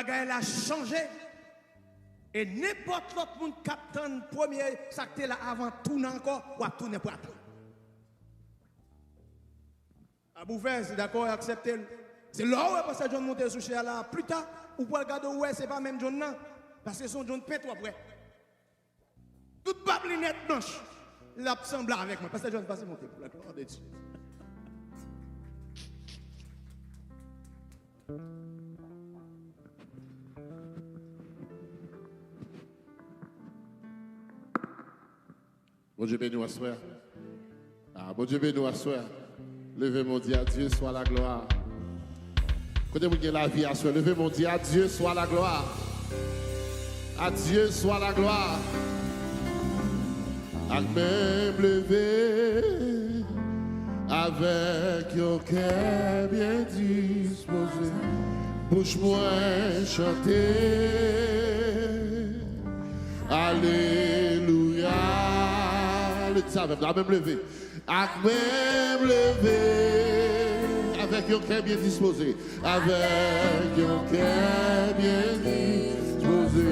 bagaille a changé. Et n'importe l'autre monde capitaine premier, ça que là avant tourner encore, ou à tourner pour après. À Bouffin, c'est d'accord, accepter. C'est là où parce que John monte sous chez là. Plus tard, ou pour regarder ouais, c'est pas même John, non. Parce que son John Petro après. Toute bablinette blanche, il a semblé avec moi. Parce que John passe monter pour la gloire de Dieu. Bon Dieu béni à soi. Ah, bon Dieu béni à soi. Levez mon Dieu, à Dieu soit la gloire. Quand vous avez la vie à soi, levez mon Dieu, à Dieu soit la gloire. À Dieu soit la gloire. À même lever avec un cœur bien disposé. Bouche-moi chanter. Alléluia. Ça va même lever. À même lever. Avec un cœur bien disposé. Avec un cœur bien disposé.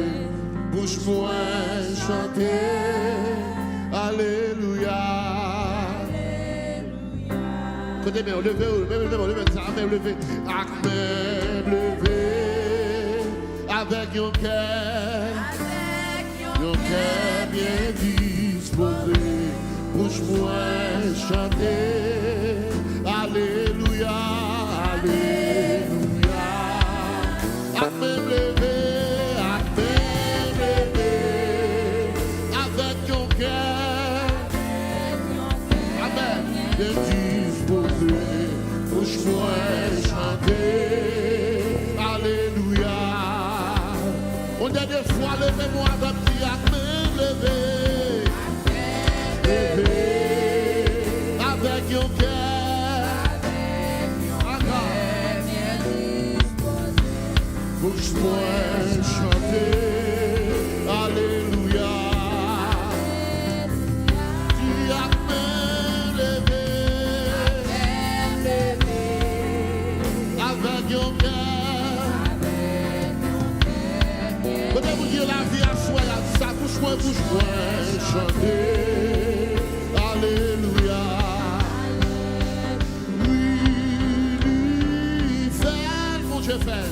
Bouche-moi chanter. Alléluia. Côté bien, levez ça, même lever. À même lever. Avec un cœur bien disposé. Bouche-moi chanter. Alléluia. Alléluia. À même lever. À même lever. Avec ton cœur. Amen. Bien disposé. Bouche-moi chanter. Alléluia. On dernière fois, levez-moi avec qui à même lever. Avec ton cœur. Bouche-moi chanter. Alléluia. Tu as même levé. Avec ton cœur. Peut-être vous dire la vie à soi, ça bouche-moi chanter. Alléluia. Oui, fait, mon Dieu fait.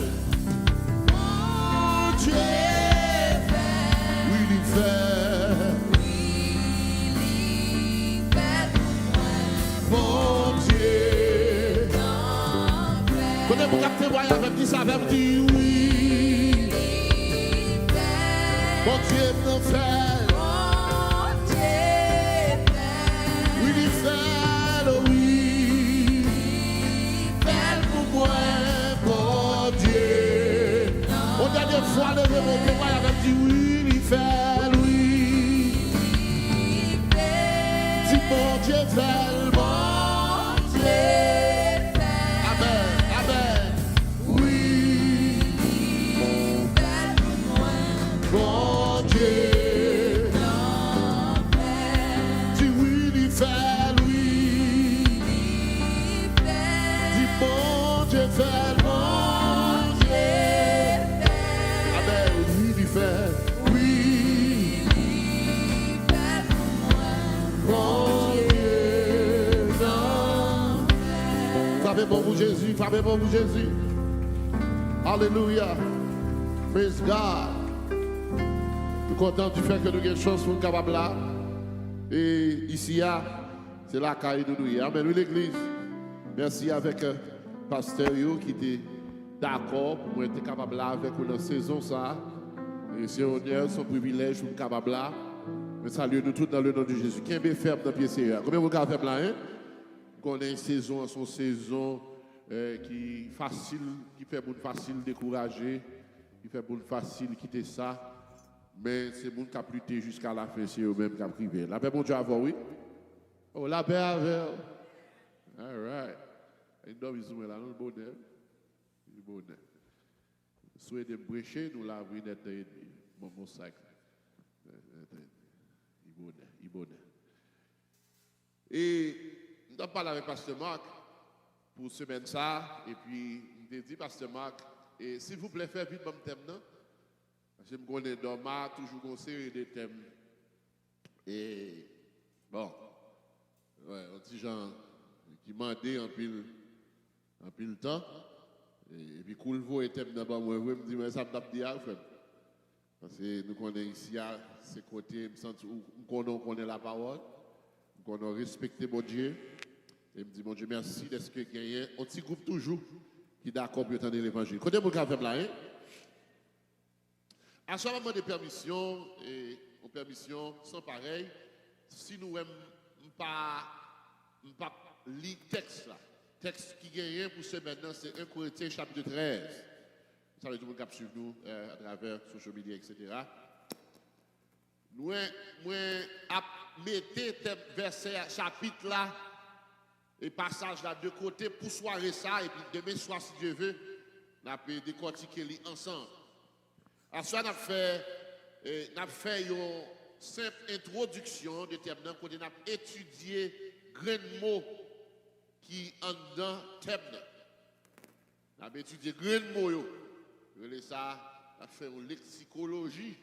Mon Dieu fait. Oui, il fait. Mon Dieu. Quand vous captez, voyez avec qui ça va me dire oui. Mon Dieu me fait. Fois levé mon témoin avec dit oui, il fait, oui. Dis mon Dieu fait, mon Dieu. Amen, amen. Oui, mon Dieu. Dis oui, il fait, oui. Dis mon Dieu fait, Frappez pour vous Jésus, frappez pour vous Jésus. Alléluia. Praise God. Je suis content du fait que nous avons une chance pour nous capables là. Et ici, c'est la caille de nous. Amen. Oui, l'église. Merci avec pasteur Yo qui était d'accord pour être capable là avec nous dans la saison. Ça. Et c'est honneur, son privilège pour nous capables là. Mais salut nous tous dans le nom de Jésus. Qui est ferme dans le pied Seigneur? Combien vous avez ferme là, hein? Qu'on a une saison, son saison qui facile, qui fait beaucoup facile décourager, qui fait beaucoup facile quitter ça, mais c'est monde qui a lutté jusqu'à la fin, c'est eux-mêmes qui a privé. La paix, bon Dieu, avant, oui. Oh, la paix avec. All right. Et donc, ils sont là, le bonheur. Le bonheur. Souhait de brécher, nous l'avons d'être mon sac. Il bonheur. Et nous avons parlé avec Pasteur Marc pour semaine ça, et puis il a dit Pasteur Marc, Et s'il vous plaît, faites vite mon thème, non? Parce que je connais Doma, toujours conseillé des thèmes. Et bon, ouais, un petit gens qui mandait en pile temps. Et puis, cool, vous et thème d'abord, moi, je me dis, mais ça me tape dire, frère. Parce que nous connaissons ici, à ces côtés, nous connaissons la parole, nous connaissons respecter mon Dieu. Et je me dis, mon Dieu, merci d'être que il y a un petit groupe toujours qui est d'accord pour entendre l'évangile. Côté mon café là, hein? À ce moment de permission, et en permission sans pareil, si nous n'aimons pas lire texte là, texte qui gagne pour ce maintenant, c'est 1 Corinthiens chapitre 13. Ça veut dire que vous suivre nous à travers social media, etc. Nous mettez verset chapitre là et passage là de côté pour soirée ça et puis demain soir si Dieu veut, nous allons décortiquer les ensemble. À ça, nous avons fait une simple introduction de thème, nous avons étudié grain de mots qui en dedans thème. Nous avons étudié grain de mots. Nous avons fait une lexicologie.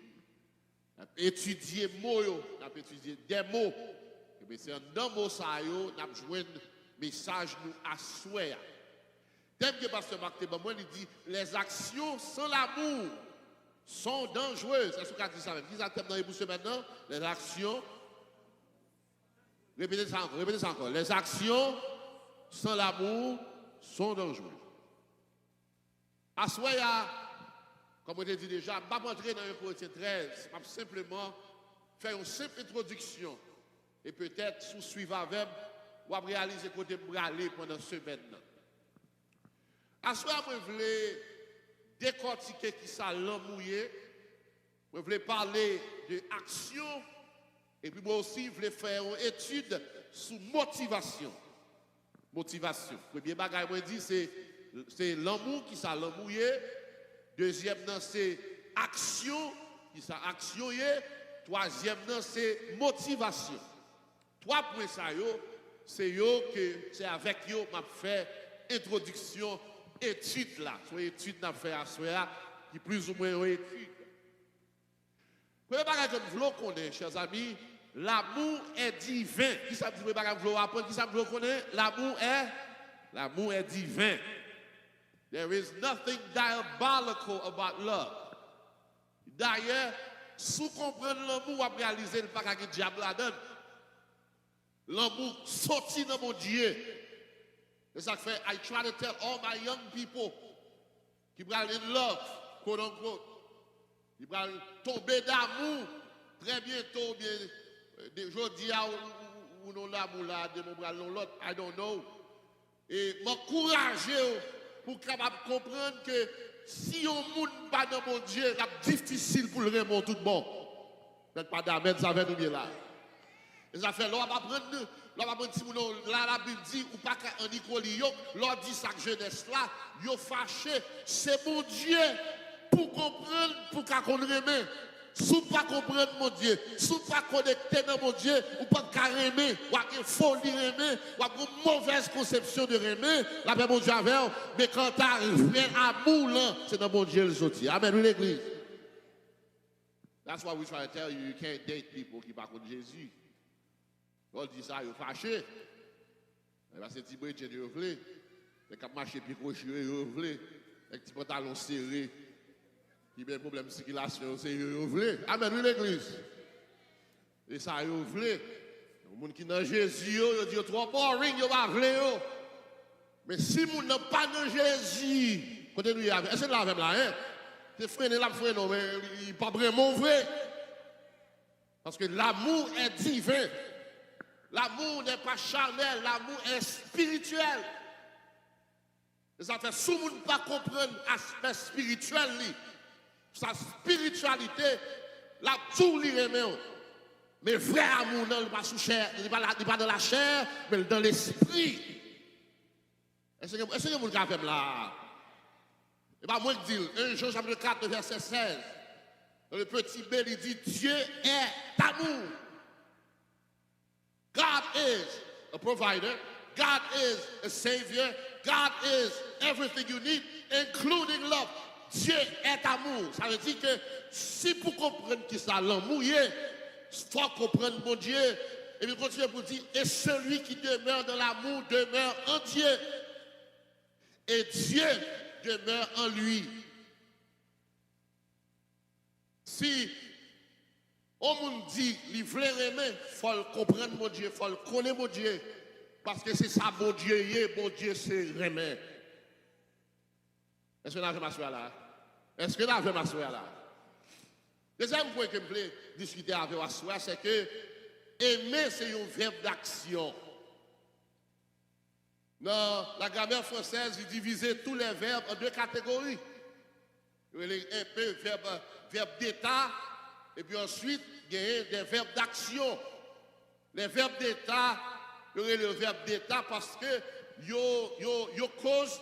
Nous avons étudié mots, nous avons étudié des mots. Et c'est dans mots ça, nous avons joué un message nous à souhait. Thème que Pasteur Marc Tebamouin dit les actions sans l'amour sont dangereuses. Est-ce qu'on a dit ça même? Qui ça thème dans les bouches maintenant? Les actions. Répétez ça encore. Les actions sans l'amour sont dangereuses. À souhait, comme on l'a dit déjà, je ne vais pas entrer dans 1 Corinthiens 13, je vais simplement faire une simple introduction et peut-être sous-suivre avec ou à réaliser côté braler pendant ce semaine. À ce moment, je voulais décortiquer qui ça l'emmouillé, je voulais parler de action et puis moi aussi, je voulais faire une étude sur motivation. Motivation. Le premier bagage, je dis, c'est l'amour qui ça l'emmouillé. Deuxième, c'est action, qui ça action. Troisième, c'est motivation. 3 points, c'est avec eux que je fait introduction, étude là. Soit étude n'a fait à soi, qui plus ou moins une étude. Premier bagage que vous connaissez, chers amis, l'amour est divin. Qui ça dit bagage vous apprendre? Qui ça vous connaissez? L'amour est divin. There is nothing diabolical about love. D'ailleurs, sous comprendre l'amour, on va réaliser le bagage que le diable la donne. L'amour sorti dans mon Dieu. C'est ça que fait, I try to tell all my young people qui vont in love, quote unquote. Ils vont tomber d'amour très bientôt, aujourd'hui, ou non l'amour là, de mon bras l'autre, I don't know. Et m'encourager pour capable comprendre que si on ne monte pas dans mon Dieu, c'est difficile pour le remonter tout bon. Faites pas d'amen, ça va nous bien là. Et ça fait, l'on va prendre si la Bible dit, ou pas qu'en Nicoli, l'on dit ça que jeunesse là, yo fâché, c'est mon Dieu pour comprendre, pour qu'on remet. Si vous ne comprendre mon Dieu, si vous ne pas connecter dans mon Dieu, ou pas carrément, ou pas une folie remet, ou pas une mauvaise conception de remet, la paix mon Dieu avec, mais quand tu as un vrai amour là, c'est dans mon Dieu le sorti. Amen, oui l'église. That's why we try to tell you, you can't date people qui ne parlent pas de Jésus. On dit ça, ils sont fâchés. Parce que Thibaut est revelé. Les cap marché puis crochet revelé. Avec petit pantalon serré. Qui a un problème de circulation, c'est revelé. Amen, oui l'église. Et ça revelé. Les gens qui sont dans Jésus, ils disent trop boring, ils va vle. Mais si vous n'êtes pas dans Jésus, continuez avec. Est-ce que là avec là, hein? C'est freiné là, freiné, mais il n'est pas vraiment vrai. Parce que l'amour est divin. L'amour n'est pas charnel, l'amour est spirituel. Et ça fait si vous ne pas comprendre l'aspect spirituel, sa spiritualité, la tout lui remet. Mais vrai amour, non, il n'est pas sous chair, il n'est pas dans la chair, mais dans l'esprit. Est-ce que vous le avez là? Et pas moi qui dis, 1 Jean chapitre 4, verset 16. Le petit bel, il dit, Dieu est amour. God is a provider. God is a savior. God is everything you need, including love. Dieu est amour. Ça veut dire que si pour comprendre qui ça l'amour, il faut comprendre mon Dieu. Et puis continue pour dire, et celui qui demeure dans l'amour demeure en Dieu. Et Dieu demeure en lui. Si on me dit, il veut aimer, il faut comprendre mon Dieu, il faut connaître mon Dieu. Parce que c'est ça, mon Dieu, c'est aimer. Est-ce que vous avez ma soeur là? Est-ce que vous avez ma soeur là? Deuxième point que je voulais discuter avec ma soeur, c'est que aimer, c'est un verbe d'action. Dans la grammaire française, il divisait tous les verbes en deux catégories. Il y a un peu verbe d'état, et puis ensuite, il y a des verbes d'action. Les verbes d'état, il y a le verbe d'état parce que ils causent,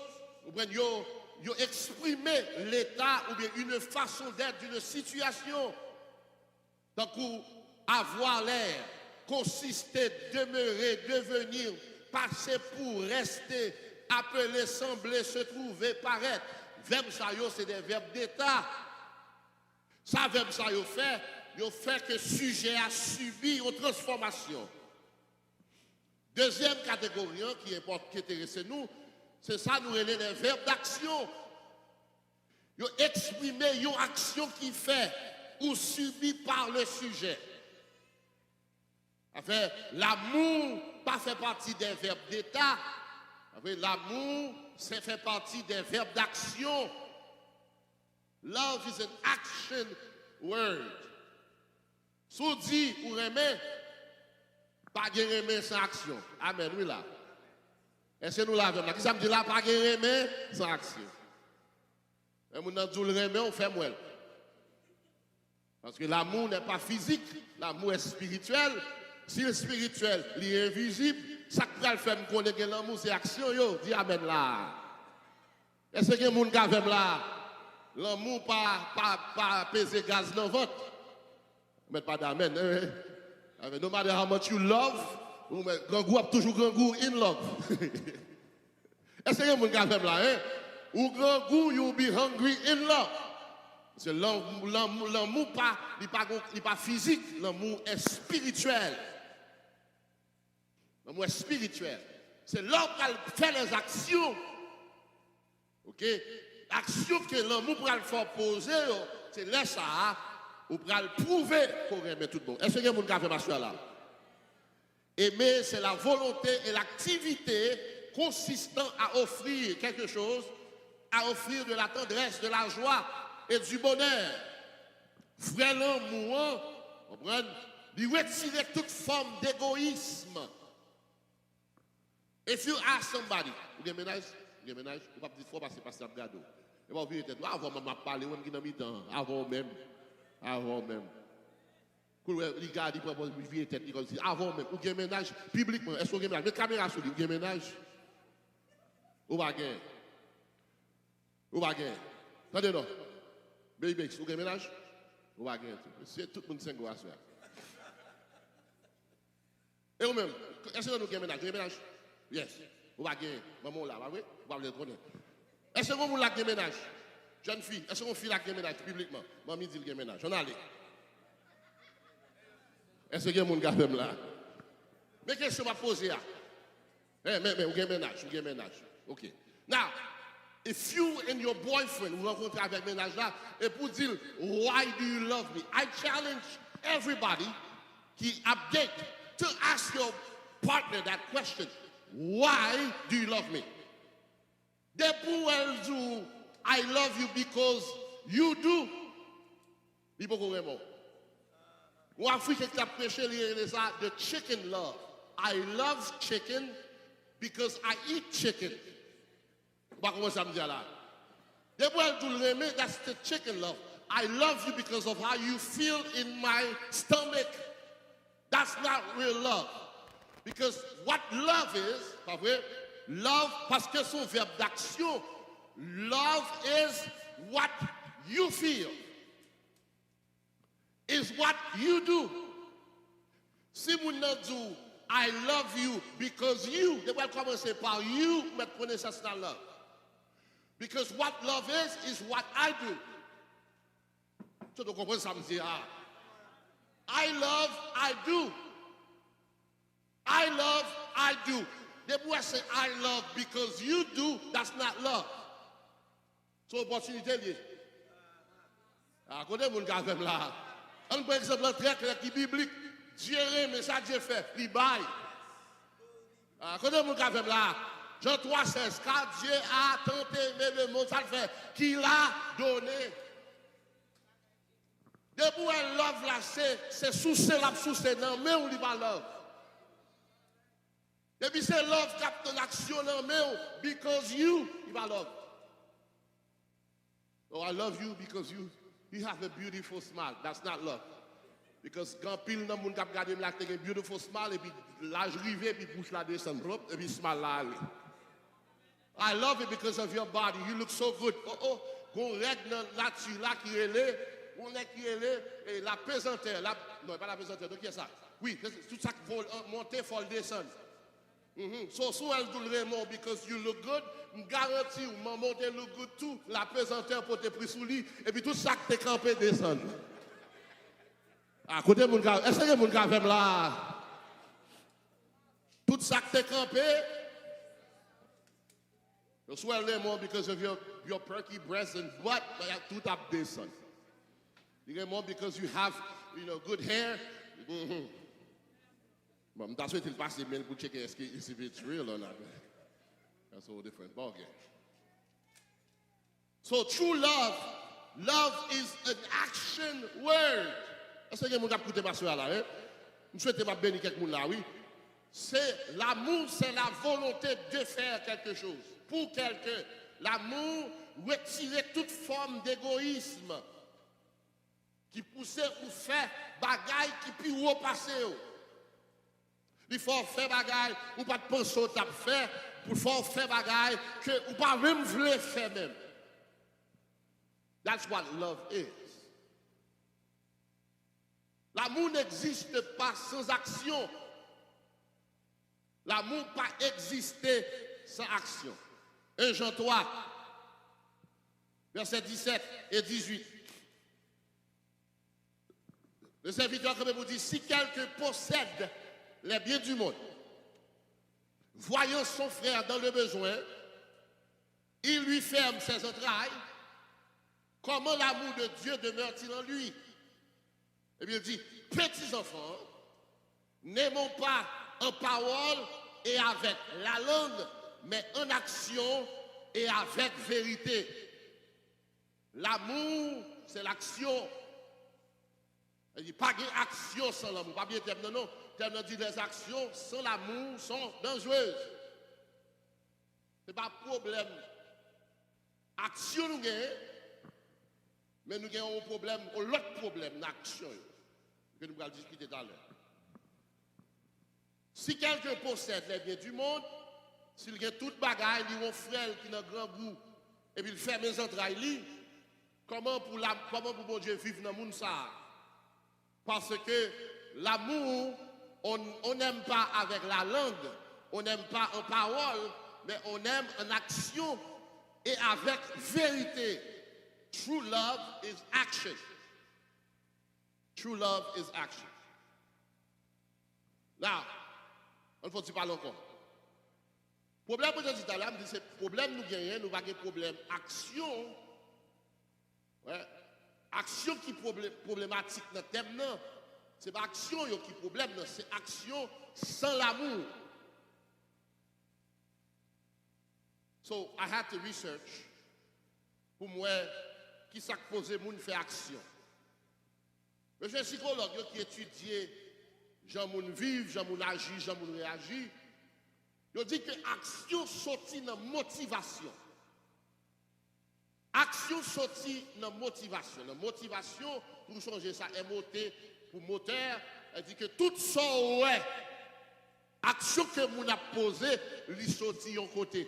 ils expriment l'état ou bien une façon d'être d'une situation. Donc, avoir l'air, consister, demeurer, devenir, passer pour rester, appeler, sembler, se trouver, paraître. Verbe ça, c'est des verbes d'état. Ça, verbe ça, fait que le sujet a subi une transformation. Deuxième catégorie qui intéresse nous, c'est ça, nous relève les verbes d'action. Ils ont exprimé une action qui fait ou subie par le sujet. Enfin, l'amour pas fait partie des verbes d'état. L'amour, ça fait partie des verbes d'action. Love is an action word. Si on dit ou aimer, pas de aimer sans action. Amen, oui là. Est-ce que nous l'avons là? Qui ça me dit là, pas de aimer sans action? Et nous avons dit le aimer, on fait moins. Parce que l'amour n'est pas physique, l'amour est spirituel. Si le spirituel est invisible, ça qui va faire me connaître que l'amour c'est action, yo, dis amen là. Est-ce que les gens qui ont là, l'amour pas peser gaz dans votre? Mais pas d'amen. No matter how much you love, grand goût a toujours grand goût in love. Est-ce que les gens qui ont là, ou grand goût, you be hungry in love. C'est l'amour pas physique, l'amour est spirituel. L'amour est spirituel. C'est l'homme qui fait les actions. OK? Action que l'amour pourra le faire poser, c'est là ça, ou pourra le prouver pour aimer tout le monde. Est-ce que vous avez fait ma soeur là? Aimer, c'est la volonté et l'activité consistant à offrir quelque chose, à offrir de la tendresse, de la joie et du bonheur. Vrai l'amour, comprenez? Il retire toute forme d'égoïsme. If you ask somebody, vous avez ménage, vous pas dire faut passer par ça gado. Et vous avez peut-être avant m'a parler, on qui dans mi-temps, avant même. Quand les gars ils propose vie tête ils disent avant même, vous avez ménage publiquement, est-ce que vous avez ménage? Mais caméra sur lui, vous avez ménage. Ou pas gain. Attendez non. Baby, vous avez ménage? Ou pas gain. C'est tout le monde 5 à faire. Et vous-même, est-ce que vous avez ménage? Vous avez ménage? Yes. Vous va gagner. Maman là, oui? Vous va le connaître. Est-ce que vous avez ménage? Jeune fille, est-ce que vous fille la ménage publiquement? Maman dit le ménage. On allez. Est-ce que vous avez là? Mais qu'est-ce que je vais poser là? Mais vous avez ménage. OK. Now, if you and your boyfriend vous rencontrez avec ménage là, et pour dire, why do you love me? I challenge everybody qui update to ask your partner that question. Why do you love me? They will do, I love you because you do. Il faut qu'on remonte. En Afrique, qui a prêché the chicken love. I love chicken because I eat chicken. Pas comment ça me dit là. They will do, that's the chicken love. I love you because of how you feel in my stomach. That's not real love. Because what love is, pas vrai? Love, parce que son verbe d'action, love is what you feel, is what you do. Si vous ne dites, I love you because you, they will commencer par you, mais prenez ça, c'est la love. Because what love is what I do. So tu comprends ça me dit, I love, I do. I love, I do. The boy say I love because you do, that's not love. So opportunité liée. Côté mon gars là. Un par exemple très clair qui biblique. Dieu aime ça Dieu fait, il baille. Côté mon gars là. Jean 3,16, car Dieu a tant aimé le monde, ça le fait, qu'il a donné. Depuis un love là, c'est sous non, mais on dit pas love. Depuis c'est love cap ton action, non, mais because you va love. Oh, I love you because you have a beautiful smile. That's not love. Because quand pile dans moun k'ap gade m'la t'es a beautiful smile et puis l'âge rivé puis bouche la descend et puis smile là. I love it because of your body. You look so good. Oh, gon règle là-dessus là qui est on est qui est et la pesanteur, non pas la pesanteur, donc qui est ça? Oui, tout ça qui faut monter, faut descendre. So elle do le remon because you look good, garantie ou monter look good tout, la pesanteur pour te pris sous lit et puis tout ça qui t'es campé descendre. À côté mon gars, est-ce que mon gars fait là? Tout ça qui t'es campé. You swell them more because of your perky breasts and butt, but you have to descend. You get more because you have, good hair. But that's what it passes me to check if it's real or not. That's a whole different ballgame. So true love is an action word. Est-ce que mon gars écoute ma soeur là, hein? Je souhaite pas bénir quelqu'un là, oui. C'est l'amour, c'est la volonté de faire quelque chose. Pour quelqu'un, l'amour retire toute forme d'égoïsme qui poussait ou faire bagaille qui puis repasser. Il faut faire bagaille ou pas de penser au tap faire pour faire bagaille que ou pas même vouloir faire même. That's what love is. L'amour n'existe pas sans action. L'amour pas exister sans action. 1 Jean 3, versets 17 et 18. Le serviteur, comme vous dit, si quelqu'un possède les biens du monde, voyant son frère dans le besoin, il lui ferme ses entrailles, comment l'amour de Dieu demeure-t-il en lui? Et bien il dit, petits enfants, n'aimons pas en parole et avec la langue, mais en action et avec vérité. L'amour, c'est l'action. Il n'y a pas d'action sans l'amour. Pas bien terme, non. Terme dit les actions sans l'amour sont dangereuses. Ce n'est pas un problème. Action nous gagnons, mais nous avons un problème, l'autre problème d'action que nous allons discuter tout à l'heure. Si quelqu'un possède les biens du monde, s'il a toute bagaille, il a un frère qui a un grand goût, et puis il fait mes entrailles, comment pour bon Dieu vivre dans le monde ça? Parce que l'amour, on n'aime pas avec la langue, on n'aime pas en parole, mais on aime en action et avec vérité. True love is action. True love is action. Now, on faut parler encore. Problème que je dis tout à l'heure, c'est problème nous gagnons, nous pas de problème action. Ouais. Action qui problématique dans le thème non, c'est pas action qui est problème, c'est action sans l'amour. So I had to research pour moi qui s'est posé moun fait action. Je suis un psychologue qui étudie gens moun vivent, gens moun agit, gens moun réagit. Il dit que action sortit dans motivation. Action sortie dans motivation. La motivation, pour changer ça, MOT pour moteur, elle dit que tout ça, ouais, action que nous a posée, lui sortit de côté.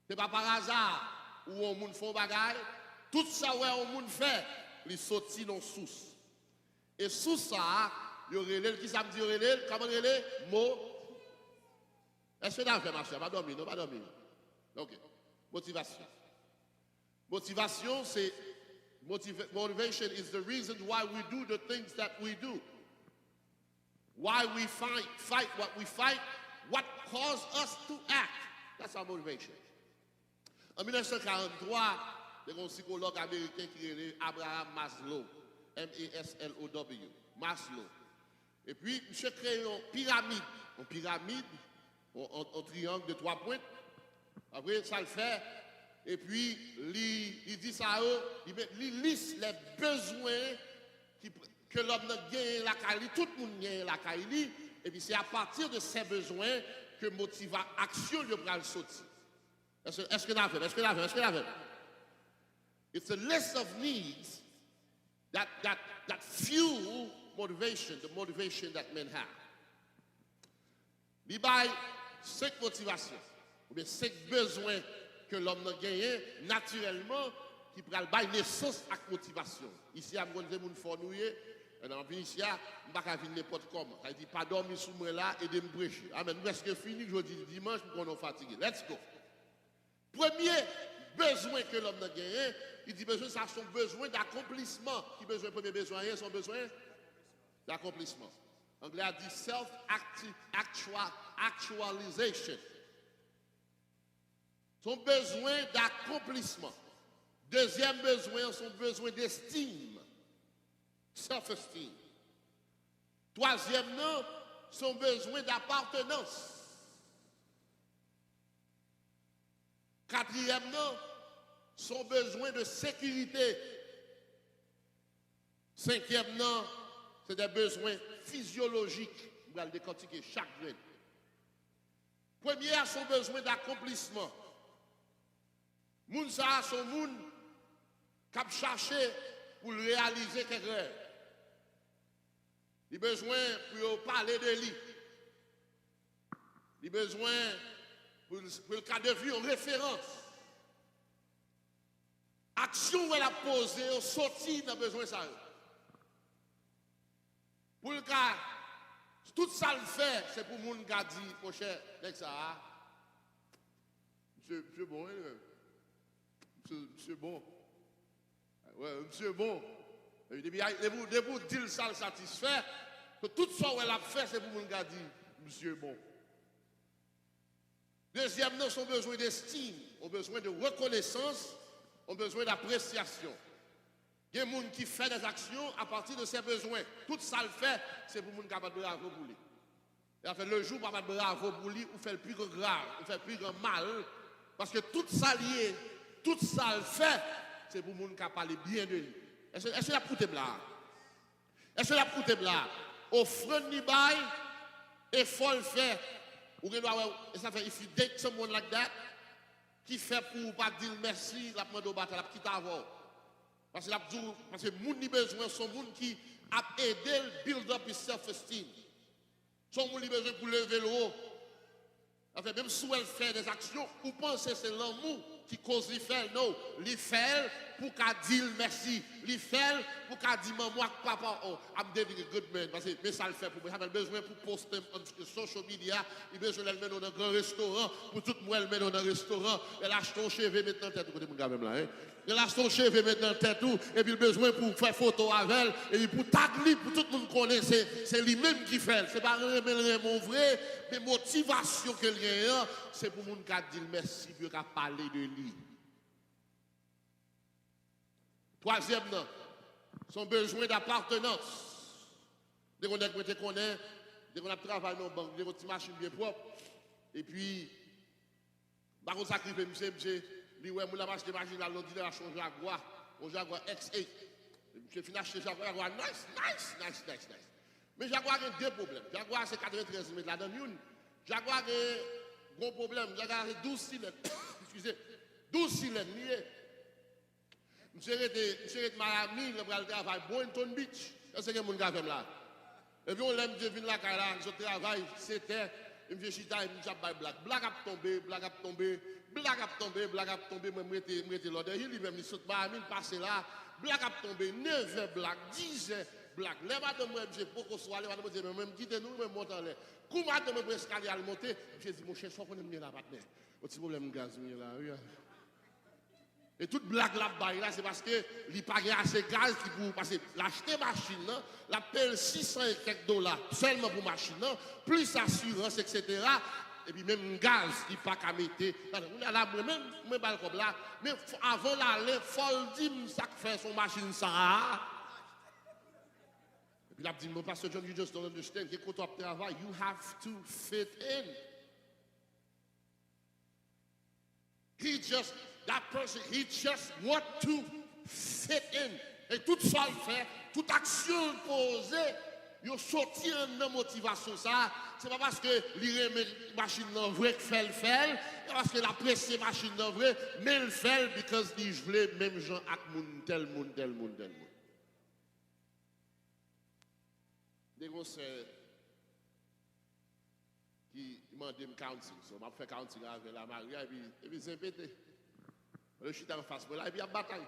Ce n'est pas par hasard où on moun fait bagaille, tout ça, ouais, on moun fait, lui sortit dans source. Et sous ça, il y aurait qui ça me dit, comment il y aurait mot. Est-ce que tu as fait ma soeur? Pas dormir, non, pas dormir. Ok, motivation. Motivation, c'est motivation is the reason why we do the things that we do. Why we fight what we fight, what caused us to act. That's our motivation. En 1943, il y a un psychologue américain qui est Abraham Maslow, M-A-S-L-O-W, Maslow. Et puis, il a créé une pyramide, un triangle de 3 points. Après, ça le fait. Et puis, il dit ça à eux, il liste les besoins que l'homme a gagné la Kaili, tout le monde gagne la Kaili. Et puis, c'est à partir de ces besoins que motive l'action de le sortir. Est-ce que vous avez? It's a list of needs that fuel motivation, the motivation that men have. Il y a 5 motivations, ou bien 5 besoins que l'homme a gagné naturellement qui prennent naissance à la motivation. Ici, à mon monde fornouillé, on vient ici, on ne va pas venir n'importe comment. Ça dit pas dormir sous moi là et de me prêcher. Amen. Presque fini, je dis dimanche pour qu'on est fatigué. Let's go. Premier besoin que l'homme a gagné, il dit besoin, ça son besoin d'accomplissement. Qui besoin, premier besoin, son besoin d'accomplissement. Anglais a dit self-actualization. Son besoin d'accomplissement. Deuxième besoin, son besoin d'estime. Self-esteem. Troisième, non, son besoin d'appartenance. Quatrième, non, son besoin de sécurité. Cinquième, non, c'est des besoins physiologiques. On va le décortiquer chaque graine. Premier, son besoin d'accomplissement. Moun sa son moun qui cherché pour réaliser quelque chose. Il a besoin pour parler de lui. Il a besoin pour le cas de vie en référence. Action elle a posé, on sorti dans besoin ça. Pour le cas, tout ça le fait, c'est pour moun qui a dit, mon cher, ça. Monsieur bon, monsieur bon. Ouais, monsieur bon. De vous dire ça le satisfait, que tout ça qu'elle a fait, c'est pour moun qui a dit, monsieur bon. Deuxième, nous avons besoin d'estime, on a besoin de reconnaissance, on a besoin d'appréciation. Il y a des gens qui font des actions à partir de ses besoins. Tout ça le fait, c'est pour les gens qui ont bravo pour lui. Et en fait, le jour où on bravo pour lui, on fait le plus grave, on fait le plus grand mal. Parce que tout ça lié, tout ça le fait, c'est pour les gens qui ont parlé bien de lui. Est-ce que la poute est là? Est-ce que la poute est là? Offrande ni bail, et faut le faire. Et ça fait, if you date someone like that, qui fait pour pas dire merci, la demande au bataille, la petite avant. Parce que les gens qui ont besoin sont des gens qui ont aidé à build up his self-esteem. Sont des gens qui ont besoin pour lever le haut. Enfin, même si elle fait des actions, vous pensez que c'est l'amour qui cause les faire. Non, les faire pour qu'elle dise merci. Les faire pour qu'elle dise maman, papa, oh, I'm dating a good man. Parce que ça le fait pour moi. Il a besoin pour poster sur social media. Il a besoin de le mettre dans un grand restaurant. Pour tout le monde, le mettre dans un restaurant. Elle achète son cheveu, mettre dans tête. Côté mon gars même là. Elle achète son cheveu, mettre dans tête. Et puis, il a besoin pour faire photo avec elle. Et puis, pour tagler, pour tout le monde connaît, c'est lui-même qui fait. Ce n'est pas mon vrai, mais motivation que il y a, c'est pour les gens qui disent merci, qui parler de lui. Troisième, son besoin d'appartenance. Dès qu'on connaît, dès qu'on a travaillé dans la banque, dès qu'on a une machine bien propre, et puis, par contre, sacrifier, monsieur, lui, ouais, moi, la acheté machine, l'autre, il a changé Jaguar, un Jaguar X8. Monsieur, finalement, acheté Jaguar, nice. Mais Jaguar a deux problèmes. Jaguar, c'est 93 mètres là-dedans. Jaguar a un gros problème. Jaguar a 12 cylindres. Excusez, 12 cylindres. Monsieur est Miami, le bras de travail, Boynton Beach. C'est ce que mon gars fait là. Et puis on l'aime de venir là, je travaille, c'était, je me chita, je me chapa blague. Blague a tombé, moi, je me l'ordre. Il même saute Miami, passé là. Blague a tombé, 9 heures blague, 10 heures blague. Les madame, j'ai beaucoup soiré, les madame, j'ai même quitté nous, même monter en l'air. Comment madame, presque aller à monter, j'ai dit, mon cher, soit qu'on aime bien la partenaire. Au petit problème, gaz, là, oui. Et toute blague là, c'est parce que il n'y a pas assez de gaz qui pour passer. L'acheter machine, la paye 600 et quelques dollars seulement pour machine, plus assurance, etc. Et puis même gaz, il n'y a pas qu'à mettre. On a là, même balcon là, mais avant d'aller, il faut dire ça fait son machine ça. Et puis là, il dit, mon pasteur John, you just don't understand. Quand tu travailles, you have to fit in. That person, he just want to fit in. Et tout ça il fait, toute action posée, il sorti en motivation ça. C'est pas parce que l'iré machine non vrai que fait le fait, c'est parce que la presse machine non vrai, mais le fait because il voulait même gens avec moun tel monde. Des gros qui m'a demandé counting, so m'a fait counting avec la Maria et puis c'est pété. Je suis en face, là, et puis il y a une bataille.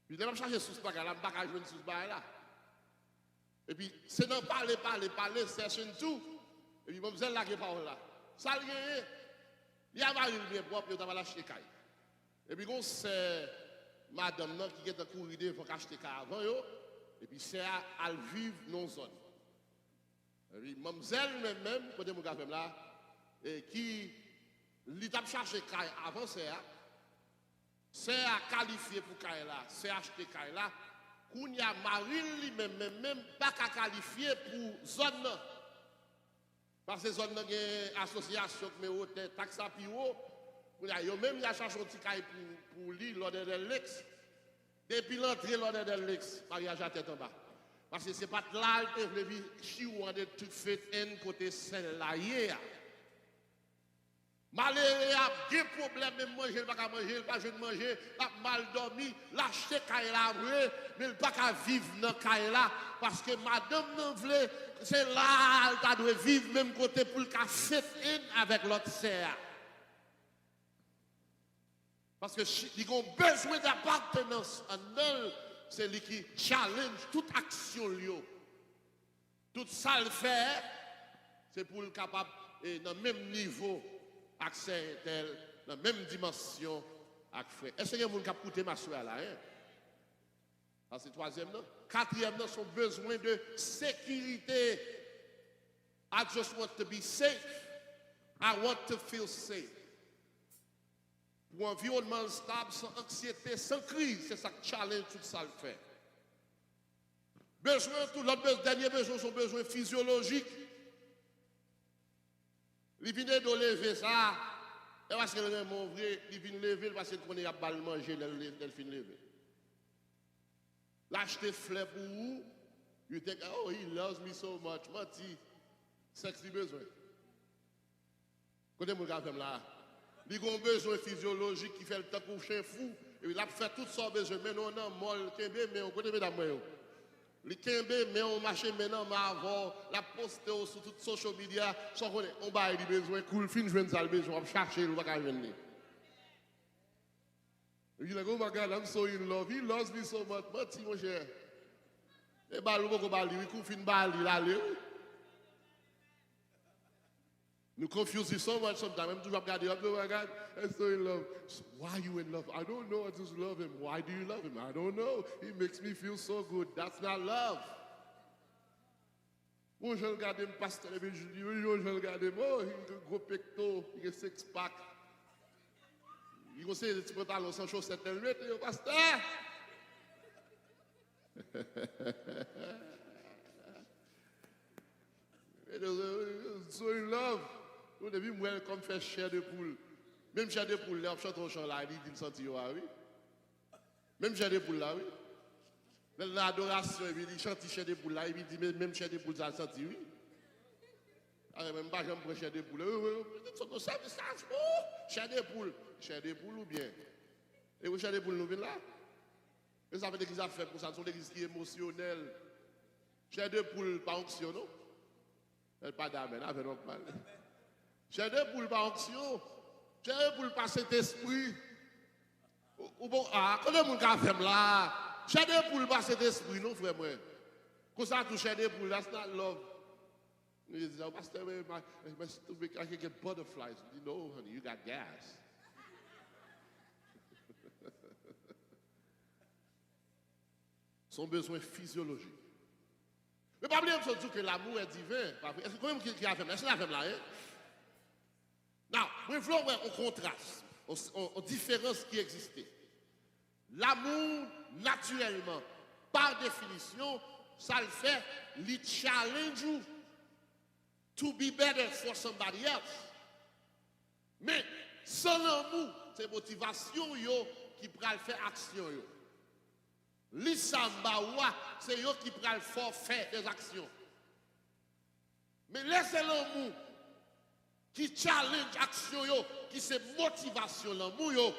Puis je vais me charger sous ce bagage, là, je vais me jouer sous ce bagage là. Et puis, c'est dans parler, c'est tout. Et puis, je vais me parole là. Ça, il y a un bien propre, il va l'acheter caille. Et puis, c'est madame qui est en courir, il faut acheter caille avant, et puis, c'est à vivre dans zone. Et puis, mademoiselle même, côté mon gars là, et qui, l'étape chercher caille avant, c'est à qualifier pour Kaila, c'est acheter Kaila. Qu'on y a Marine même pas qu'à qualifier pour zone. Parce que zone y a association mais hôtel taxe à pio. Yo même y a cherché un petit caille pour lui l'ordre de l'ex. Depuis l'entrée l'ordre de l'ex, mariage à tête en bas. Parce que c'est pas là que she wanted to fit in côté celle-là hier. Malheureux a des problèmes, même manger, pas manger, pas jeune manger, pas mal dormi, l'acheter Kaila vrai, mais il pas qu'à vivre dans Kaila parce que madame non voulait, c'est là elle doit vivre même côté pour le fit in avec l'autre sœur. Parce que ils ont besoin d'appartenance en eux, c'est lui qui challenge toute action lui. Tout ça le fait, c'est pour le capable et dans le même niveau. Accès tel, dans la même dimension avec frère. Est-ce que vous avez écouté ma soeur là? Hein? C'est troisième, non? Quatrième, non, son besoin de sécurité. I just want to be safe. I want to feel safe. Pour un environnement stable, sans anxiété, sans crise, c'est ça que challenge tout ça le fait. Besoin, tout l'autre dernier besoin, son besoin physiologique. Il vient de lever ça, et parce que le mon vrai, il vient de lever parce qu'il a pas manger, il fin lever. L'acheter fleur pour vous, you think, oh, he loves me so much, mati, sexy besoin. Côté mon gars là, il a un besoin physiologique qui fait le temps pour chien fou, et il a fait tout son besoin, mais non, molle, mais on connaît mesdames. Les Kembe, mais on marche maintenant, mais avant, la poste sur toutes les social media, sans qu'on ait, on va avoir besoin, cool, fin, je viens de besoin, on va chercher, on va venir. Il dit, oh my God, I'm so in love, he loves me so much, merci mon cher. Et bah, nous, on va aller, on fin, bali, là, nous confuse so much sometimes. I'm toujours regarder, oh my God, I'm so in love. So why are you in love? I don't know, I just love him. Why do you love him? I don't know. He makes me feel so good. That's not love. Moi, je regarde mon pasteur, et je dis, je regarde, oh, il a un gros pecto, il a un six-pack. Il a des petits pantalons sans chaussettes, il a un pasteur. So in love. Au début, moi, comme faire chair de poule. Même chair de poule, là, on chante au chant là, il dit, senti, oui. Même chair de poule là, oui. Dans l'adoration, il chante chair de poule là, il dit, même chair de poule, ça senti, oui. Alors, même pas, j'aime pour chair de poule. Chair de poule ou bien. Et vous, chair de poule, nous venons là. Et ça fait des églises à faire pour ça, ce sont des églises qui sont émotionnelles. Chair de poule, pas onction, non? Elle pas d'amen, avec notre mal. Chair de poule par onction, chair de poule par cet esprit. Ou bon, quand le monde a fait là, chair de poule par cet esprit, non, frère, moi. Quand ça touche chair de poule, that's not love. You say, oh, Pastor, I can get butterflies. You know, honey, you got gas. son besoin physiologique. Mais pas oublier que l'amour est divin. Est-ce que même qui a fait là? Est-ce que la femme là? Non, nous voulons un contraste, une différence qui existait. L'amour, naturellement, par définition, ça le fait, il challenge you to be better for somebody else. Mais sans l'amour, c'est motivation yo qui peut faire action yo. L'isamba c'est yo qui peut faire des actions. Mais laissez l'amour qui challenge action yo, qui c'est motivation l'amour yo,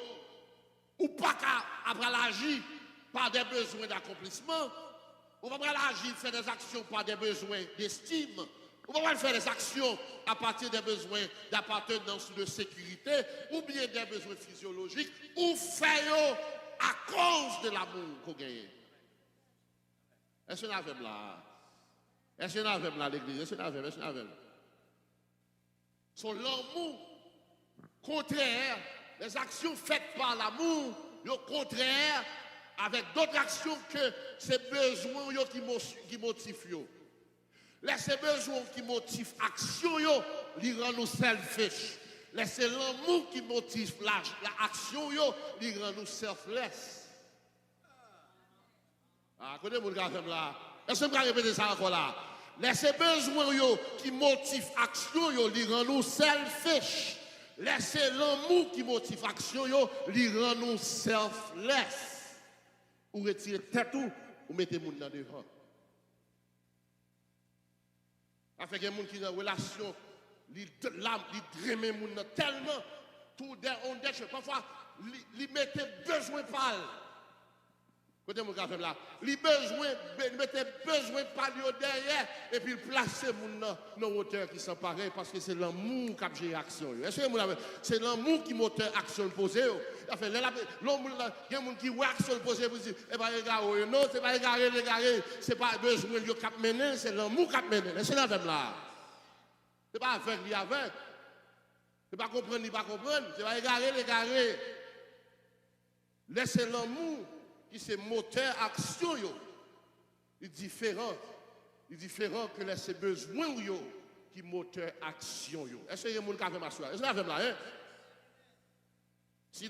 ou pas qu'à agir par des besoins d'accomplissement, ou pas agir faire des actions par des besoins d'estime, ou pas faire des actions à partir des besoins d'appartenance ou de sécurité, ou bien des besoins physiologiques, ou faire à cause de l'amour qu'on gagne. Est-ce qu'on a fait là? Est-ce qu'on a fait là l'église? Est-ce qu'on a fait? Son l'amour contraire, les actions faites par l'amour, le contraire avec d'autres actions que ces besoins qui motivent yo. Ces besoins qui motivent action yo, ils rendent nous selfish. C'est l'amour qui motive l'action yo, ils rendent nous selfless. Ah, connaissez mon gars là? Est-ce que vous pouvez répéter ça encore là? Ces besoins yo qui motivent action yo, ils rendent nous selfish. C'est l'amour qui motive l'action, il rend nous selfless. Ou retirez tête ou mettez les gens dans devant. Afin que les gens qui sont en relation, ils drament les gens tellement, tout on déche, parfois, ils mettent besoin par côté mon café là, ils mettent besoin par derrière et puis placer les gens dans hauteur qui sont pareils parce que c'est l'amour qui a géré l'action. C'est l'amour qui moteur action posée. Enfin, il y a des gens qui voient l'action posée pour dire, eh bien, regardez, non, c'est pas regarder, c'est pas besoin de cap mener, c'est l'amour qui a mené. C'est la même là. C'est pas avec lui avec. C'est pas comprendre, pas comprendre. C'est pas regarder. Laissez l'amour qui c'est moteur action yo. Il est différent que les besoins yo qui moteur action yo. Est-ce que y a monde qui a fait m'asseoir? Est-ce que la fait là hein? Si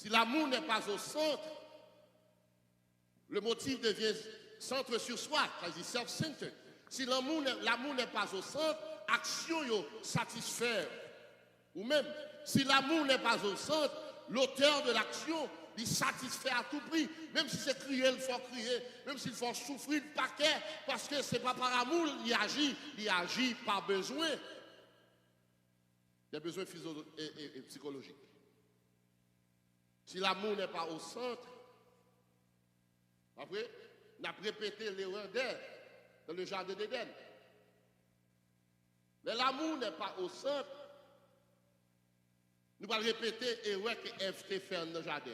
l'amour n'est pas au centre, le motif devient centre sur soi, c'est-à-dire self-centered. Si l'amour n'est pas au centre, action yo satisfaire. Ou même si l'amour n'est pas au centre, l'auteur de l'action, il satisfait à tout prix. Même si c'est crier, il faut crier. Même s'il faut souffrir le paquet, parce que ce n'est pas par amour il agit par besoin. Des besoins physiologiques et psychologiques. Si l'amour n'est pas au centre, après, on a répété l'erreur d'Ève dans le jardin d'Éden. Mais l'amour n'est pas au centre. Nous allons répéter l'erreur que Ève a fait dans le jardin.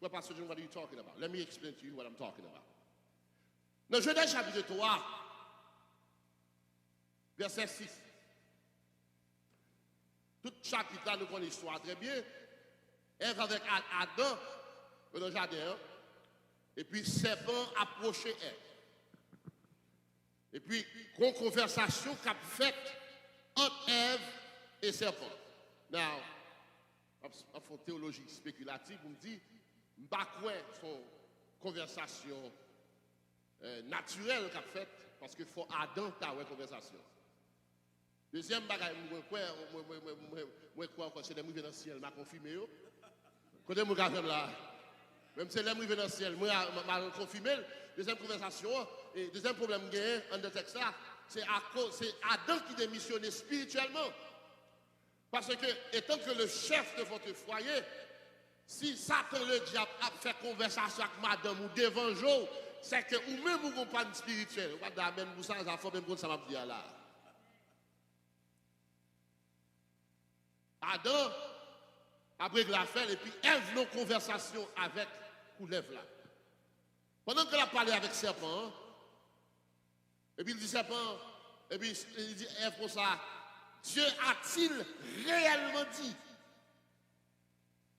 Well, Pastor John, what are you talking about? Let me explain to you what I'm talking about. Dans Genèse chapitre 3, verset 6. Tout chapitre là, nous connaissons l'histoire très bien. Ève avec Adam dans le jardin. Et puis, serpent approchait Ève. Et puis, une conversation qu'a faite entre Ève et serpent. Now, en font théologie spéculative, on me dit, je ne son conversation naturelle qu'a faite, parce que faut Adam ta une conversation. Deuxième bagage, moi crois que c'est les dans le ciel, m'a confirmé. Côté mon gars là, même si les dans le ciel, moi m'a confirmé. Deuxième conversation, et deuxième problème gagné en de texte là, c'est Adam qui est missionné spirituellement. Parce que, étant que le chef de votre foyer, si Satan le diable a fait conversation avec madame ou devant Joe, c'est que ou même vous compagnie spirituelle, vous pas d'amène pour ça, ça faut même qu'on ça va dire là. Adam, après qu'il a fait, et puis Ève nos conversation avec Coulève là. Pendant qu'elle a parlé avec serpent, et puis il dit serpent, et puis il dit Ève pour ça, Dieu a-t-il réellement dit?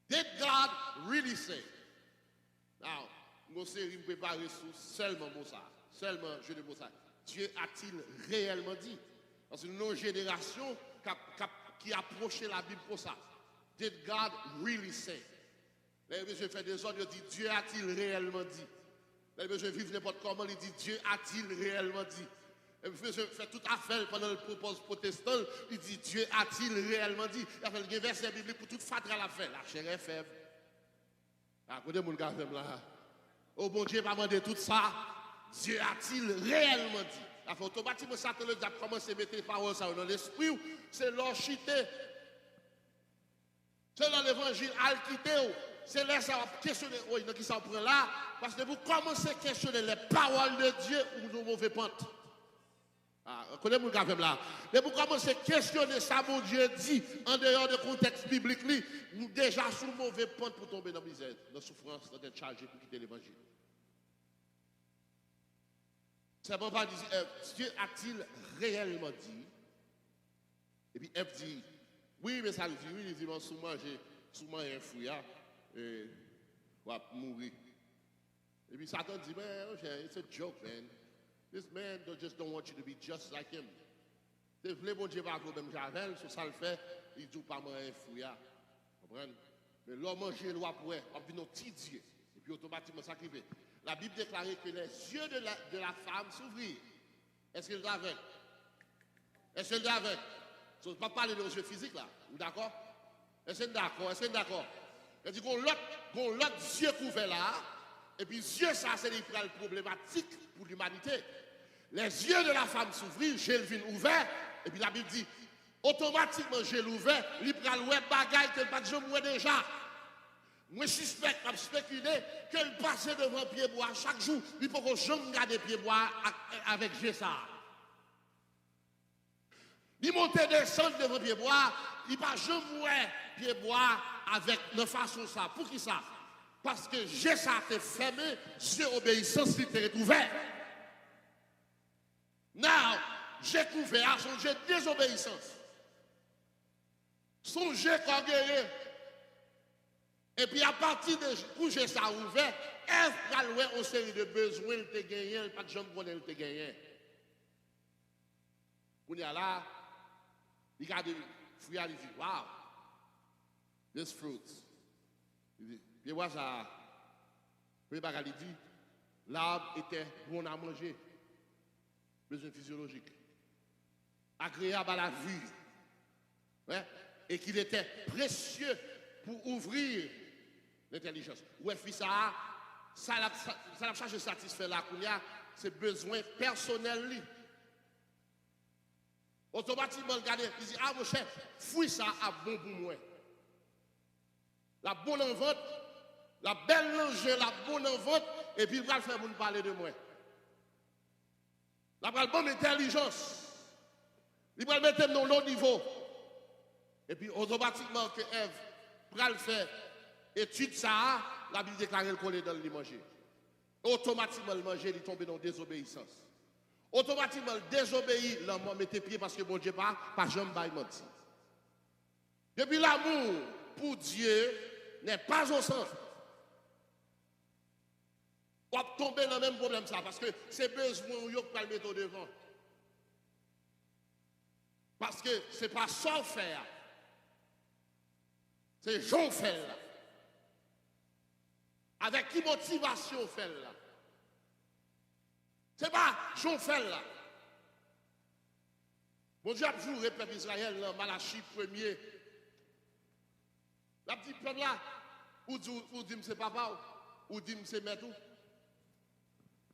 Did God really say? Alors, mon série me prépare sur seulement mon ça. Seulement je de mon ça. Dieu a-t-il réellement dit? Parce que nos générations qui approchaient la Bible pour ça. Did God really say? Les gens font des ordres, ils disent Dieu a-t-il réellement dit? Les gens vivent n'importe comment, ils disent Dieu a-t-il réellement dit? Les gens font toute affaire pendant le propos protestant, ils disent Dieu a-t-il réellement dit? Il y a fait le verset biblique pour toute fatra la fait. La chair est faible. Ah, écoutez mon gars, là. Oh bon Dieu, pas demandé tout ça. Dieu a-t-il réellement dit? La fait automatiquement, Satan a commencé à mettre les paroles dans l'esprit. C'est l'orchité. C'est dans l'évangile, al-quitté. C'est là que ça va questionner. Oui, qui s'en prend là. Parce que vous commencez à questionner les paroles de Dieu ou nos mauvais pentes. Ah, connaissez mon gars là. Mais vous commencez à questionner ça, mon Dieu dit, en dehors du contexte biblique, nous déjà sous mauvais pente pour tomber dans la misère, dans la souffrance, dans d'être chargé pour quitter l'évangile. C'est bon pas dire, Dieu a-t-il réellement dit? Et puis F dit, oui, mais ça le dit, oui, il dit, bon, souvent un fouillard, et va mourir. Et puis Satan dit, man, it's a joke, man. This man just don't want you to be just like him. Si vous voulez, bon Dieu va même Javel, sur ça le fait, il dit pas moi un fouillard. Comprenez? Mais l'homme mange le roi pour on vient nos petits dieux. Et puis automatiquement ça qui fait. La Bible déclare que les yeux de la femme s'ouvrirent. Est-ce qu'elle est aveugle? Est-ce qu'elle est aveugle? Je ne vais pas parler de yeux physiques là. Vous d'accord? Est-ce qu'elle est d'accord? Est-ce qu'elle est d'accord? Elle dit qu'on l'autre yeux couvert là. Et puis yeux ça c'est le problématique pour l'humanité. Les yeux de la femme s'ouvrirent, j'ai le vin ouvert. Et puis la Bible dit, automatiquement j'ai l'ouvert, il prend le web bagaille que pas de gens moi déjà. Moi, je suspecte, je spéculé qu'elle passait devant Pied-Bois chaque jour. Il faut que je garde Pied-Bois avec Gessa. Il monte descendre devant Pied-Bois, il pas jamais Pied-Bois avec de façon ça. Pour qui ça? Parce que Gessa était fermé, Dieu obéissance était ouvert. Now, j'ai couvert son Dieu désobéissance. Son Dieu qu'on guérit. Et puis à partir de coucher ça ouvert, Ève va louer une série de besoins, elle te gagné, pas de jambe qu'on elle te gagné. On est là, il regarde le fruit, il dit, wow, this fruit. Il dit, puis moi ça, il dit, l'arbre était bon à manger, besoin physiologique, agréable à la vue, ouais, et qu'il était précieux pour ouvrir l'intelligence. Ouais, puis ça l'a chargé satisfaire la kounia, c'est besoin personnel. Automatiquement, regardez, il dit, ah mon cher, fouille ça à bon pour moi. La bonne en vente, la belle langer, la bonne en vente, et puis il va le faire pour nous parler de moi. La bonne intelligence. Il va le mettre dans l'autre niveau. Et puis automatiquement que Ève va le faire étude ça, la Bible déclare qu'on est dans le manger. Automatiquement le manger, il tombe dans désobéissance. Automatiquement le désobéit, l'homme mettait pied parce que bon Dieu pas jamais bail menti. Depuis l'amour pour Dieu n'est pas au centre. On va tomber dans le même problème ça parce que c'est besoin où il faut le mettre devant. Parce que ce n'est pas sans faire. C'est Jean fait là. Avec qui motivation fait là? C'est pas Jean fait là. Bon Dieu a toujours le peuple Israël dans Malachie 1er. La petite peuple là, ou dit c'est papa, ou dit c'est maître.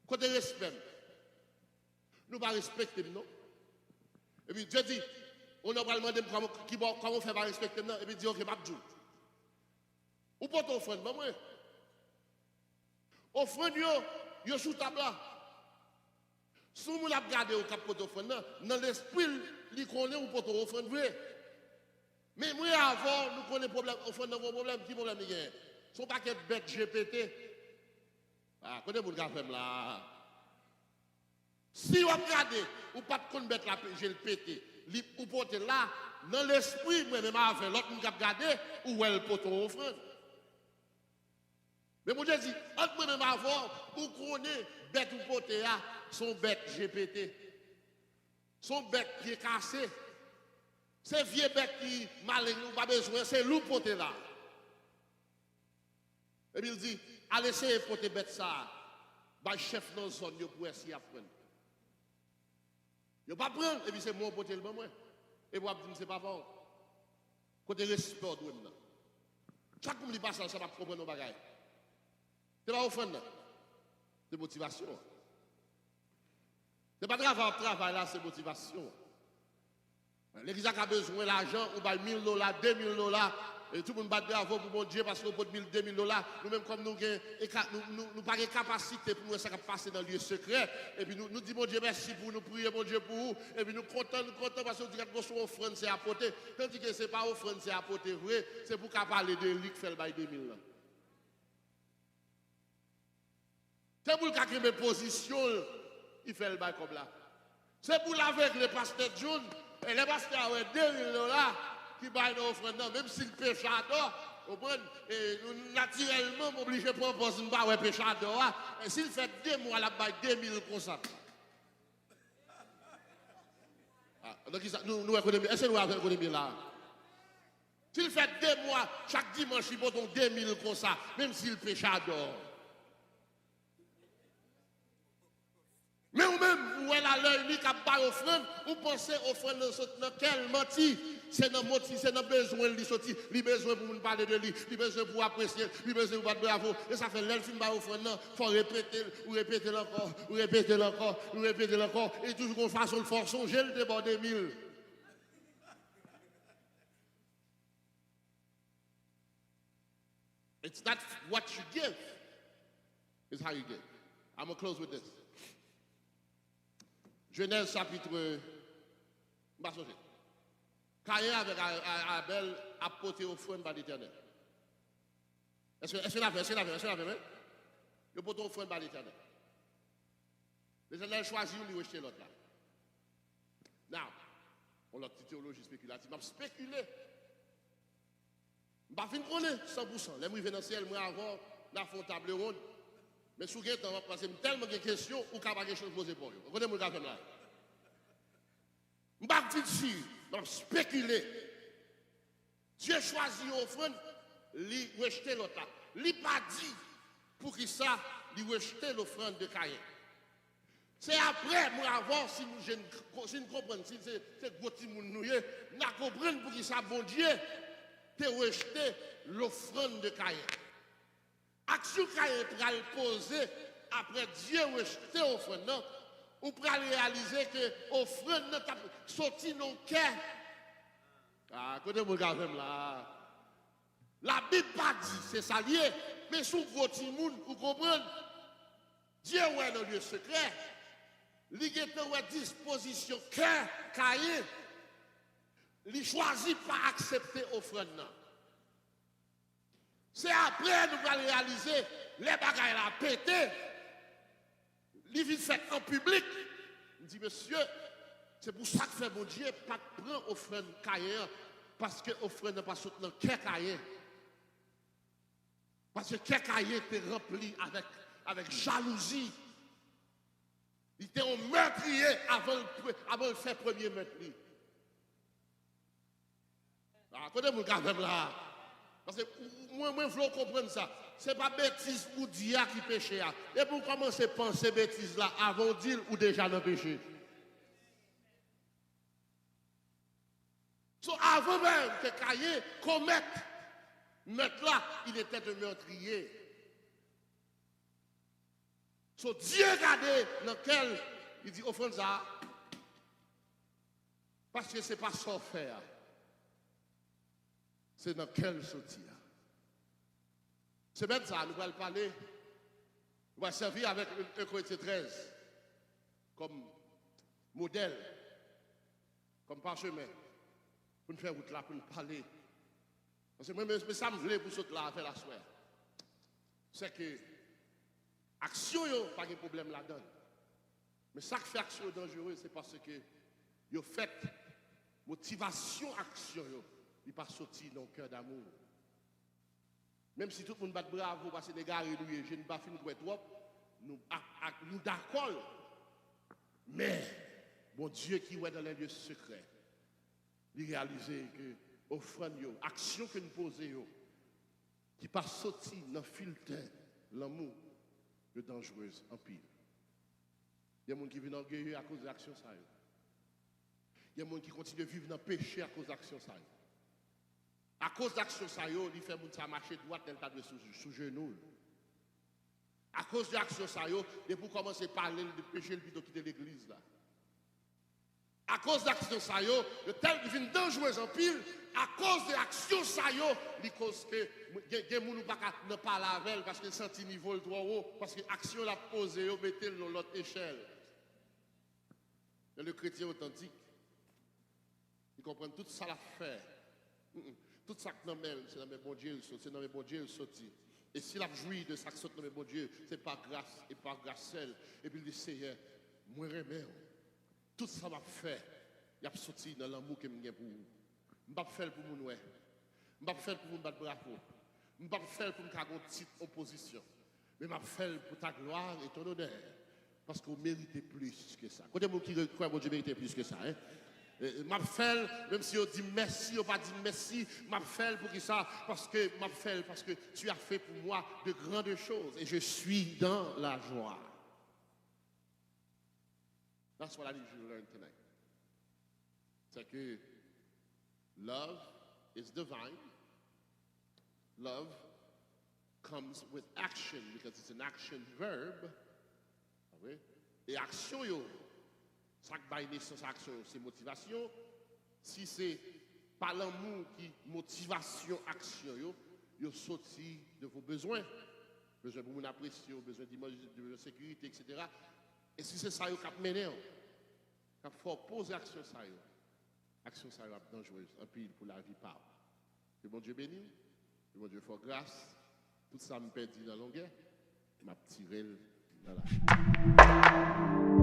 Côté respect. Nous ne pas respecter non. Et puis Dieu dit, on a pas demandé comment faire pas respecter non. Et puis dit ok, pas de ou pas t'offrir, maman. Offrande yo sous table là. Si vous la regardez au cap pour t'offrir, dans l'esprit, il connaît ou pas t'offrir vrai. Mais moi avant, nous connaissons problème, offrande dans problème, qui problème il y a? Son paquet bête GPT. Ah, connaissez vous le gars là. Si vous regardez, ou pas de connaître bête là, j'ai le pété. Ou porter là, dans l'esprit, moi même avant, l'autre nous regarder ou elle peut t'offrir. Mais mon Dieu dit, entre moi-même avant, ou connaît bête ou poté, son bête GPT. Son bête qui est cassé. C'est vieux bête qui malin, nous pas besoin, c'est loup poté là. Et puis il dit, allez essayer de poter bête ça. Bah chef dans la zone, il pour essayer d'apprendre. Il pas prendre, et puis c'est moi poter le bon moi. Et vous dire, c'est pas bon. Côté respect, chaque monde qui passe, ça va comprendre nos bagages. C'est pas offrande, c'est motivation. C'est pas travail là, c'est motivation. L'église a besoin d'argent, on va $1000, $2000, et tout le monde bat bravo pour mon Dieu parce qu'on peut $1000, $2000. Nous-mêmes, comme nous n'avons pas de capacité pour nous, ça passer dans le lieu secret. Et puis nous disons, mon Dieu, merci pour nous, prier, mon Dieu, pour vous. Et puis nous comptons parce qu'on dit que son offrande, c'est apporté. Tandis que ce n'est pas offrande, c'est apporté, vrai. C'est pour qu'on parle de lui qui fait le bail 2000. C'est pour qu'il y ait position, il fait le bail comme là. C'est pour l'avec le pasteur John, et le pasteur a $2000 qui baillent dans l'offrande, même si le péchador, naturellement, obligé de proposer un péchador, et s'il fait 2 mois, la baille 2000 comme ça. Donc, nous économisons, est-ce que nous économisons là? S'il fait 2 mois, chaque dimanche, il donne 2000 comme ça, même s'il péchador. Mais ou même, où elle a l'œil, lui, qui a pas offrande, ou pensez offrande dans quel menti? C'est dans motif, c'est dans besoin de lui sortir, il besoin pour nous parler de lui, il besoin pour apprécier, il besoin pour battre bravo. Et ça fait l'elfine pas offrande, il faut répéter, ou répéter encore, ou répéter encore, ou répéter encore, et toujours qu'on fasse le forçon, j'ai le débord des 1000. It's not what you give, it's how you give. I'm going to close with this. Genèse chapitre. Caïn avec Abel a porté offrande par l'Éternel. Est-ce que la fait, même? Il a porté offrande par l'Éternel. L'Éternel choisit de rejeter l'autre là. Now, on a une théologie spéculative. Je spéculé. Je ne vais pas connaître 100%. Les gens dans le ciel, moi avant, la font table ronde. Mais sous le temps, on va passer tellement de questions ou qu'il n'y a pas de choses posées pour eux. Vous connaissez mon gars là? Je ne vais pas dire si, je vais spéculer. Dieu choisit une offrande, il rejeter l'autre là. Il n'a pas dit pour qui ça, il rejeter l'offrande de Caïn. C'est après, moi avant, si nous comprenons, si c'est gros petit monde nous, nous comprenons pour qui ça, bon Dieu, te rejeter l'offrande de Caïn. Action Caïn pour le poser après Dieu rejeter l'offrande, on peut réaliser que l'offrande n'est pas sorti dans le cœur. Ah, écoutez mon gars, là. La Bible pas dit, c'est ça lié, mais sous gros petit monde, vous comprenez? Dieu est dans le lieu secret. Il y a une disposition cœur, Caïn. Il choisit pas accepter l'offrande. C'est après nous allons réaliser les bagailles à péter. Les vies faites en public. Il dit, monsieur, c'est pour ça que fait mon Dieu, pas prendre offrande Caïn, parce que l'offrande n'a pas sauté dans le cœur Caïn. Parce que le cœur Caïn était rempli avec jalousie. Il était un meurtrier avant de faire premier meurtrier. Ah, connaissez mon gars même là. Parce que moi, je veux comprendre ça. Ce n'est pas bêtise ou dia qui péche. Et pour commencer à penser bêtise là, avant de dire ou déjà dans le péché. So, avant même que Caïn commette, meurtre là, il était un meurtrier. So, Dieu regardait dans lequel il dit, offrande ça. Parce que ce n'est pas ça faire. C'est dans quel sortir. C'est même ça, nous allons parler, nous allons servir avec 1 Corinthiens 13 comme modèle, comme parchemin, pour nous faire route là, pour nous parler. Parce que moi, ça me voulait pour ce là à faire la soirée. C'est que action, pas de problème là-dedans. Mais ça qui fait action dangereuse, c'est parce que vous faites motivation action, il n'est pas sorti dans le cœur d'amour. Même si tout le monde bat bravo parce que les gars nous je ne pas fin trop, nous d'accord. Mais bon Dieu qui est dans les lieux secrets, il réalise que offrande yo, action que nous posons qui pas sorti dans le filtre l'amour de dangereuse en pile. Il y a des gens qui viennent orgueilleux à cause de l'action ça. Il y a des gens qui continuent de vivre dans le péché à cause de l'action ça. À cause d'action ça, il fait moun ça marcher droit tel table sous genou. À cause de l'action ça, et pour commencer à parler de péché, le plutôt quitter l'église là. À cause d'action ça, le tel qui vient dangereux en pile, à cause de l'action ça, il cause que les gens ne pas la avec parce que senti niveau trop haut, parce que l'action l'a posé, mettez dans l'autre échelle. Et le chrétien authentique, il comprend tout ça l'a fait. Tout ça que c'est dans mes bon Dieu, c'est dans mes bon Dieu sorti. Et s'il a joui de ça que saute dans mes bon Dieu, c'est pas grâce et pas grâce seule. Et puis il dit, Seigneur, moi remets. Tout ça m'a fait. Il a sorti dans l'amour que j'ai pour vous. Je ne vais pas faire pour mon ouais. Je ne vais pas faire pour vous battre bravo. Je ne vais pas faire pour me faire une petite opposition. Mais je vais faire pour ta gloire et ton honneur. Parce que vous méritez plus que ça. Quand vous qui croyez que Dieu mérite plus que ça, hein? M'a fait, même si on dit merci, on pas dit merci, m'a fait pour qui ça? Parce que m'a fait, parce que tu as fait pour moi de grandes choses et je suis dans la joie. That's what I need you to learn tonight. C'est que love is divine. Love comes with action because it's an action verb. Okay? Et action, yo. Ça qui baille naissance action, c'est motivation. Si c'est pas l'amour qui motivation action, yo sorti de vos besoins. Besoin pour vous apprécier, besoin de sécurité, etc. Et si c'est ça qui a mené, il faut poser action ça. Action ça est dangereuse, un pile pour la vie par. Que bon Dieu bénisse, que bon Dieu fasse grâce. Tout ça me perdit dans la longueur, m'a tiré dans la